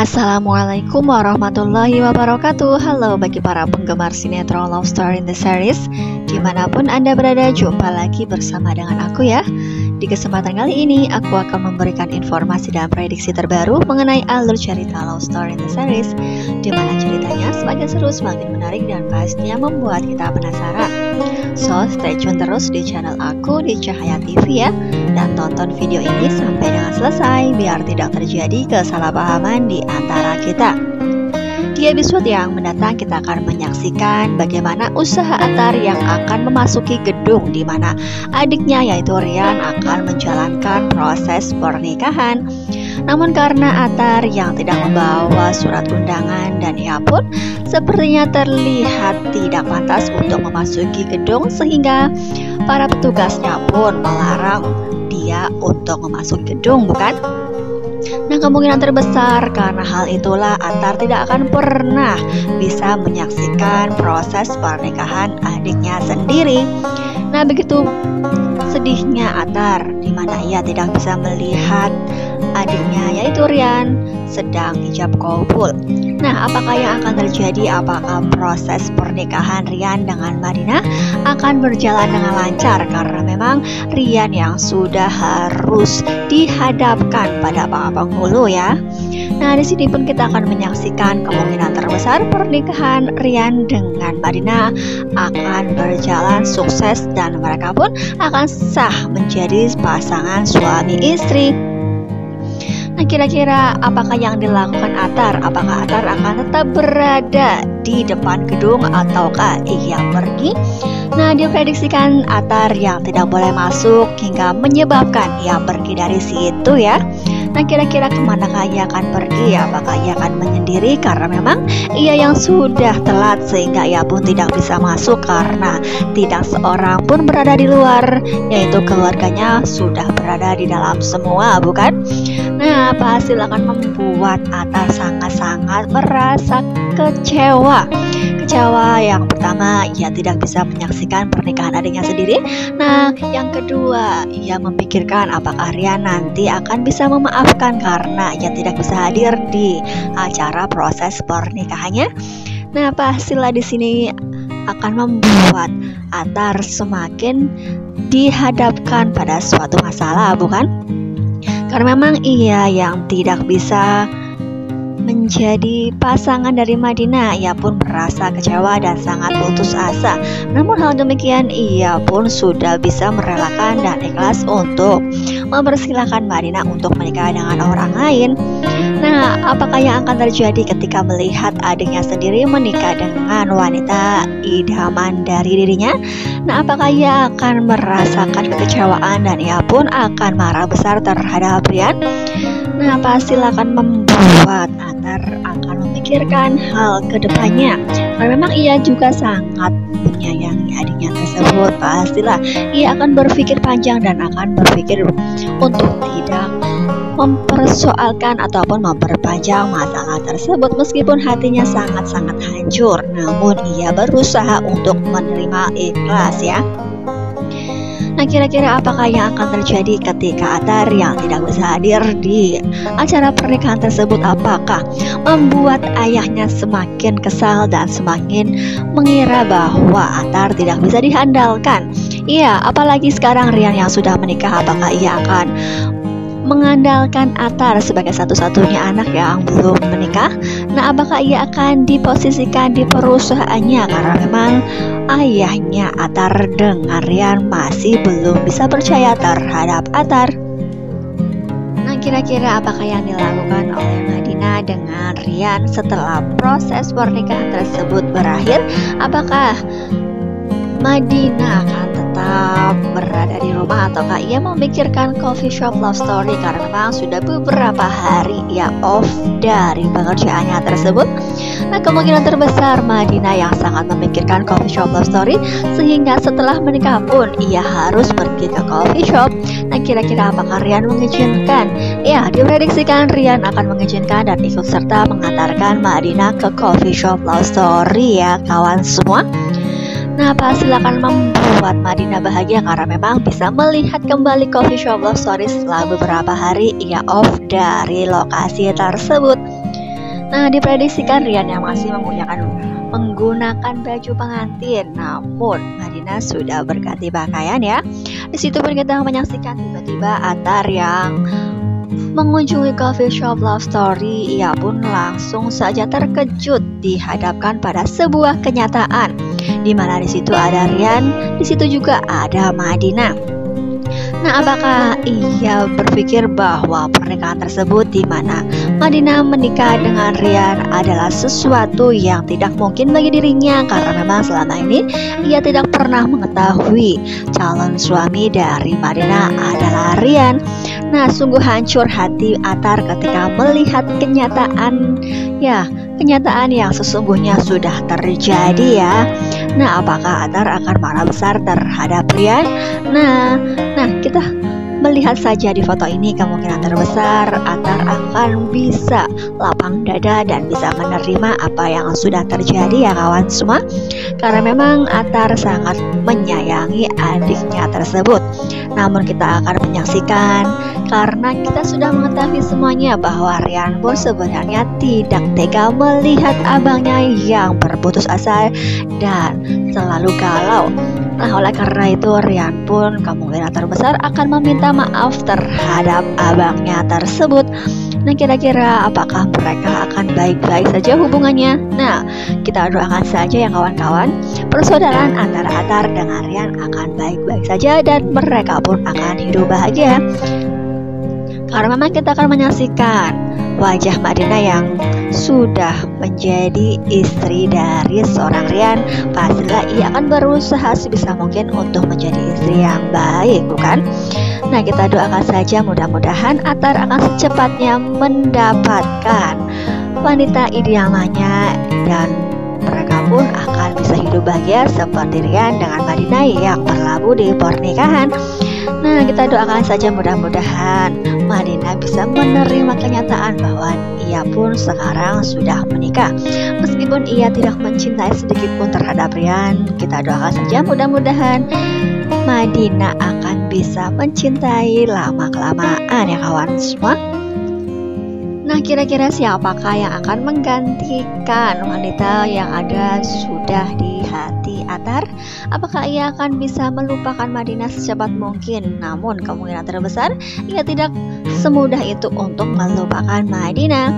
Assalamualaikum warahmatullahi wabarakatuh. Halo bagi para penggemar sinetron Love Story in the Series, dimanapun Anda berada, jumpa lagi bersama dengan aku ya. Di kesempatan kali ini aku akan memberikan informasi dan prediksi terbaru mengenai alur cerita Love Story in the Series, dimana ceritanya semakin seru, semakin menarik, dan pastinya membuat kita penasaran. So stay tune terus di channel aku di Cahaya TV ya, dan tonton video ini sampai dengan selesai biar tidak terjadi kesalahpahaman di antara kita. Di episode yang mendatang kita akan menyaksikan bagaimana usaha Atar yang akan memasuki gedung di mana adiknya yaitu Rian akan menjalankan proses pernikahan. Namun karena Atar yang tidak membawa surat undangan dan ia pun sepertinya terlihat tidak pantas untuk memasuki gedung, sehingga para petugasnya pun melarang dia untuk memasuki gedung, bukan? Nah, kemungkinan terbesar karena hal itulah Atar tidak akan pernah bisa menyaksikan proses pernikahan adiknya sendiri. Nah, begitu sedihnya Atar di mana ia tidak bisa melihat adiknya yaitu Rian sedang ijab kabul. Nah, apakah yang akan terjadi? Apakah proses pernikahan Rian dengan Madinah akan berjalan dengan lancar? Karena memang Rian yang sudah harus dihadapkan pada para penghulu ya. Nah, di sini pun kita akan menyaksikan kemungkinan terbesar pernikahan Rian dengan Madinah akan berjalan sukses dan mereka pun akan sah menjadi pasangan suami istri. Nah, kira-kira apakah yang dilakukan Atar? Apakah Atar akan tetap berada di depan gedung ataukah ia pergi? Nah, diprediksikan Atar yang tidak boleh masuk hingga menyebabkan ia pergi dari situ ya. Nah, kira-kira kemanakah ia akan pergi? Apakah ia akan menyendiri karena memang ia yang sudah telat sehingga ia pun tidak bisa masuk karena tidak seorang pun berada di luar, yaitu keluarganya sudah berada di dalam semua, bukan? Nah, hasil akan membuat Atar sangat-sangat merasa kecewa. Kecewa yang pertama, ia tidak bisa menyaksikan pernikahan adiknya sendiri. Nah, yang kedua, ia memikirkan apakah Rian nanti akan bisa memaafkan karena ia tidak bisa hadir di acara proses pernikahannya. Nah, pastilah di sini akan membuat Atar semakin dihadapkan pada suatu masalah, bukan? Karena memang ia yang tidak bisa menjadi pasangan dari Madinah, ia pun merasa kecewa dan sangat putus asa. Namun hal demikian ia pun sudah bisa merelakan dan ikhlas untuk mempersilahkan Madinah untuk menikah dengan orang lain. Nah, apakah yang akan terjadi ketika melihat adiknya sendiri menikah dengan wanita idaman dari dirinya? Nah, apakah ia akan merasakan kekecewaan dan ia pun akan marah besar terhadap Rian? Nah, pasti akan membuat Atar akan memikirkan hal kedepannya. Karena memang ia juga sangat menyayangi adiknya tersebut. Pastilah ia akan berpikir panjang dan akan berpikir untuk tidak mempersoalkan ataupun memperpanjang masalah tersebut meskipun hatinya sangat-sangat hancur. Namun ia berusaha untuk menerima ikhlas ya. Nah, kira-kira apakah yang akan terjadi ketika Atar yang tidak bisa hadir di acara pernikahan tersebut? Apakah membuat ayahnya semakin kesal dan semakin mengira bahwa Atar tidak bisa diandalkan? Iya, apalagi sekarang Rian yang sudah menikah, apakah ia akan mengandalkan Atar sebagai satu-satunya anak yang belum menikah? Nah, apakah ia akan diposisikan di perusahaannya karena memang ayahnya Atar dengan Rian masih belum bisa percaya terhadap Atar? Nah, kira-kira apakah yang dilakukan oleh Madinah dengan Rian setelah proses pernikahan tersebut berakhir? Apakah Madinah akan tetap berada di rumah ataukah ia memikirkan coffee shop love story karena memang sudah beberapa hari ia off dari pekerjaannya tersebut? Nah, kemungkinan terbesar Madinah yang sangat memikirkan coffee shop love story sehingga setelah menikah pun ia harus pergi ke coffee shop. Nah, kira-kira apakah Rian mengizinkan? Ya, diprediksikan Rian akan mengizinkan dan ikut serta mengantarkan Madinah ke coffee shop love story ya kawan semua. Nah, pasti akan membuat Madinah bahagia karena memang bisa melihat kembali coffee shop love story setelah beberapa hari ia off dari lokasi tersebut. Nah, diprediksikan Rian yang masih menggunakan baju pengantin, namun Madinah sudah berganti pakaian ya. Di situ pun kita menyaksikan tiba-tiba Athar yang mengunjungi coffee shop Love Story. Ia pun langsung saja terkejut dihadapkan pada sebuah kenyataan, di mana di situ ada Rian, di situ juga ada Madinah. Nah, apakah ia berpikir bahwa pernikahan tersebut di mana Madinah menikah dengan Rian adalah sesuatu yang tidak mungkin bagi dirinya, karena memang selama ini ia tidak pernah mengetahui calon suami dari Madinah adalah Rian. Nah, sungguh hancur hati Athar ketika melihat kenyataan yang sesungguhnya sudah terjadi ya. Nah, apakah Athar akan marah besar terhadap Rian? Nah, kita melihat saja di foto ini, kemungkinan terbesar Athar akan bisa lapang dada dan bisa menerima apa yang sudah terjadi ya kawan semua. Karena memang Athar sangat menyayangi adiknya tersebut. Namun kita akan menyaksikan, karena kita sudah mengetahui semuanya bahwa Rian pun sebenarnya tidak tega melihat abangnya yang berputus asa dan selalu galau. Nah, oleh karena itu Rian pun kemungkinan terbesar akan meminta maaf terhadap abangnya tersebut. Nah, kira-kira apakah mereka akan baik-baik saja hubungannya? Nah, kita doakan saja ya kawan-kawan, persaudaraan antara Athar dengan Rian akan baik-baik saja dan mereka pun akan hidup bahagia. Karena memang kita akan menyaksikan wajah Madinah yang sudah menjadi istri dari seorang Rian. Pastilah ia akan berusaha sebisa mungkin untuk menjadi istri yang baik, bukan? Nah, kita doakan saja mudah-mudahan Athar akan secepatnya mendapatkan wanita idamannya dan mereka pun akan bisa hidup bahagia seperti Rian dengan Madinah yang berlabuh di pernikahan. Nah, kita doakan saja mudah-mudahan Madinah bisa menerima kenyataan bahwa ia pun sekarang sudah menikah. Meskipun ia tidak mencintai sedikit pun terhadap Rian, kita doakan saja mudah-mudahan Madinah akan bisa mencintai lama-kelamaan ya kawan semua. Nah, kira-kira siapakah yang akan menggantikan wanita yang ada sudah di hati Athar? Apakah ia akan bisa melupakan Madinah secepat mungkin? Namun kemungkinan terbesar ia tidak semudah itu untuk melupakan Madinah.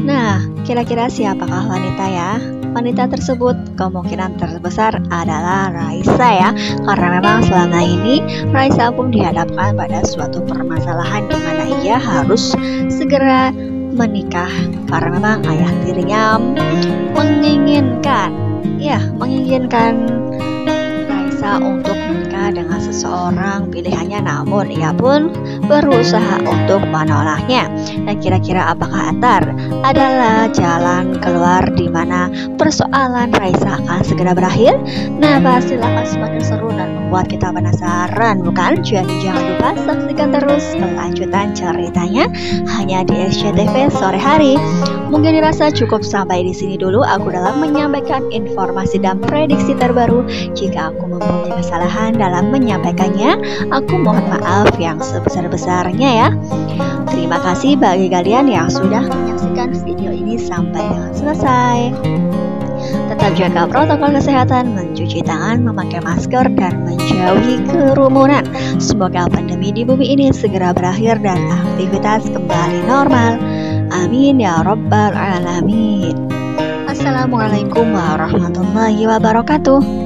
Nah, kira-kira siapakah wanita ya? Wanita tersebut kemungkinan terbesar adalah Raisa ya. Karena memang selama ini Raisa pun dihadapkan pada suatu permasalahan di mana ia harus segera menikah, karena memang ayah tirinya menginginkan Raisa untuk menikah dengan seseorang pilihannya, namun ia pun berusaha untuk menolaknya. Dan kira-kira apakah Athar adalah jalan keluar di mana persoalan Raisa akan segera berakhir? Nah, pastilah akan semakin seru dan membuat kita penasaran, bukan? Jadi jangan lupa saksikan terus kelanjutan ceritanya hanya di SCTV sore hari. Mungkin dirasa cukup sampai di sini dulu aku dalam menyampaikan informasi dan prediksi terbaru. Jika aku mempunyai kesalahan dalam menyampaikannya, aku mohon maaf yang sebesar-besarnya ya. Terima kasih bagi kalian yang sudah menyaksikan video ini sampai dengan selesai. Tetap jaga protokol kesehatan, mencuci tangan, memakai masker, dan menjauhi kerumunan. Semoga pandemi di bumi ini segera berakhir dan aktivitas kembali normal. Amin ya Rabbal Alamin. Assalamualaikum warahmatullahi wabarakatuh.